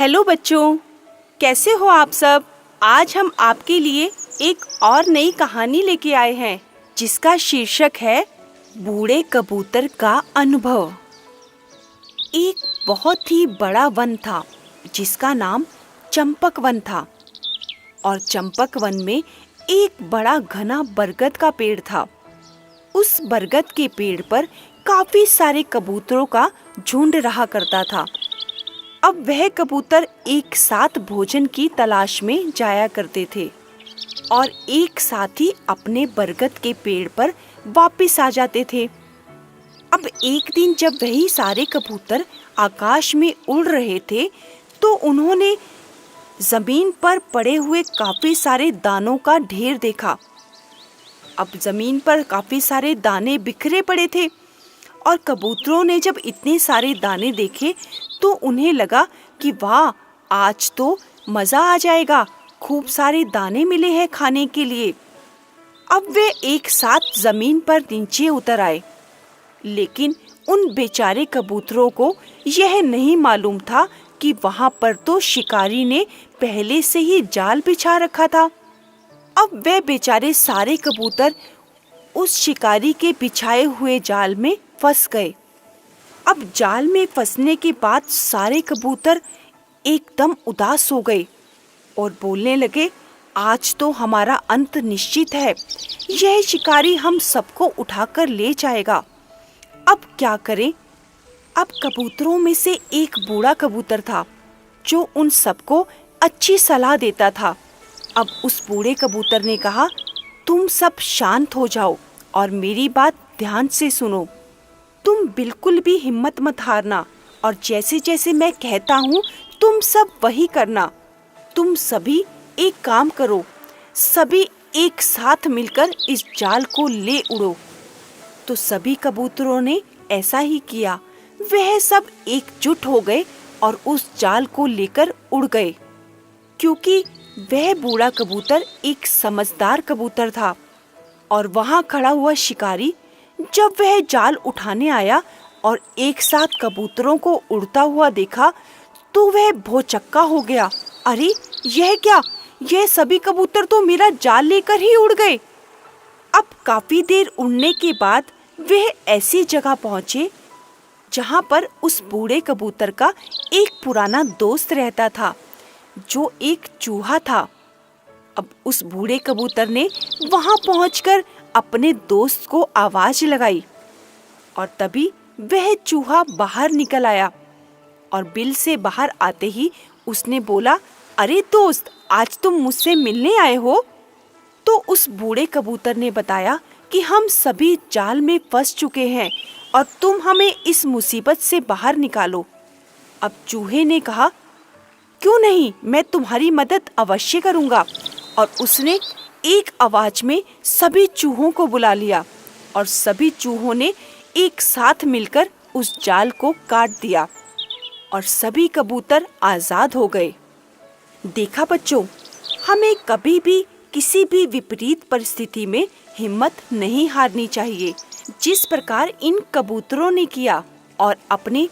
Hello बच्चों, कैसे हो आप सब। आज हम आपके लिए एक और नई कहानी लेके आए हैं जिसका शीर्षक है बूढ़े कबूतर का अनुभव। एक बहुत ही बड़ा वन था जिसका नाम चंपक वन था और चंपक वन में एक बड़ा घना बरगद का पेड़ था। उस बरगद के पेड़ पर काफी सारे कबूतरों का झुंड रहा करता था। अब वह कबूतर एक साथ भोजन की तलाश में जाया करते थे और एक साथ ही अपने बरगद के पेड़ पर वापस आ जाते थे। अब एक दिन जब वही सारे कबूतर आकाश में उड़ रहे थे तो उन्होंने जमीन पर पड़े हुए काफी सारे दानों का ढेर देखा। अब जमीन पर काफी सारे दाने बिखरे पड़े थे और कबूतरों ने जब इतने सारे दाने देखे तो उन्हें लगा कि वाह, आज तो मजा आ जाएगा, खूब सारे दाने मिले हैं खाने के लिए। अब वे एक साथ जमीन पर नीचे उतर आए, लेकिन उन बेचारे कबूतरों को यह नहीं मालूम था कि वहां पर तो शिकारी ने पहले से ही जाल बिछा रखा था। अब वे बेचारे सारे कबूतर उस शिकारी के बिछाए हुए जाल में फंस गए। अब जाल में फंसने के बाद सारे कबूतर एकदम उदास हो गए और बोलने लगे, आज तो हमारा अंत निश्चित है। यह शिकारी हम सबको उठाकर ले जाएगा। अब क्या करें। अब कबूतरों में से एक बूढ़ा कबूतर था जो उन सबको अच्छी सलाह देता था। अब उस बूढ़े कबूतर ने कहा, तुम सब शांत हो जाओ और मेरी बात ध्यान से सुनो। तुम बिल्कुल भी हिम्मत मत हारना और जैसे जैसे मैं कहता हूँ तुम सब वही करना। तुम सभी एक काम करो, सभी एक साथ मिलकर इस जाल को ले उड़ो। तो सभी कबूतरों ने ऐसा ही किया। वह सब एकजुट हो गए और उस जाल को लेकर उड़ गए, क्योंकि वह बूढ़ा कबूतर एक समझदार कबूतर था। और वहां खड़ा हुआ शिकारी जब वह जाल उठाने आया और एक साथ कबूतरों को उड़ता हुआ देखा तो वह भौचक्का हो गया। अरे यह क्या, यह सभी कबूतर तो मेरा जाल लेकर ही उड़ गए। अब काफी देर उड़ने के बाद वह ऐसी जगह पहुंचे जहां पर उस बूढ़े कबूतर का एक पुराना दोस्त रहता था जो एक चूहा था। अब उस बूढ़े कबूतर ने वहां पहुंचकर अपने दोस्त को आवाज लगाई और तभी वह चूहा बाहर निकल आया और बिल से बाहर आते ही उसने बोला, अरे दोस्त, आज तुम मुझसे मिलने आए हो। तो उस बूढ़े कबूतर ने बताया कि हम सभी जाल में फंस चुके हैं और तुम हमें इस मुसीबत से बाहर निकालो। अब चूहे ने कहा, क्यों नहीं, मैं तुम्हारी मदद अवश्य करूंगा। और उसने एक आवाज में सभी चूहों को बुला लिया और सभी चूहों ने एक साथ मिलकर उस जाल को काट दिया और सभी कबूतर आजाद हो गए। देखा बच्चों, हमें कभी भी किसी भी विपरीत परिस्थिति में हिम्मत नहीं हारनी चाहिए, जिस प्रकार इन कबूतरों ने किया और अपने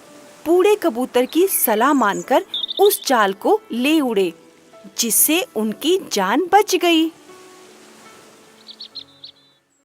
बूढ़े कबूतर की सलाह मानकर उस जाल को ले उड़े, जिससे उनकी जान बच गई।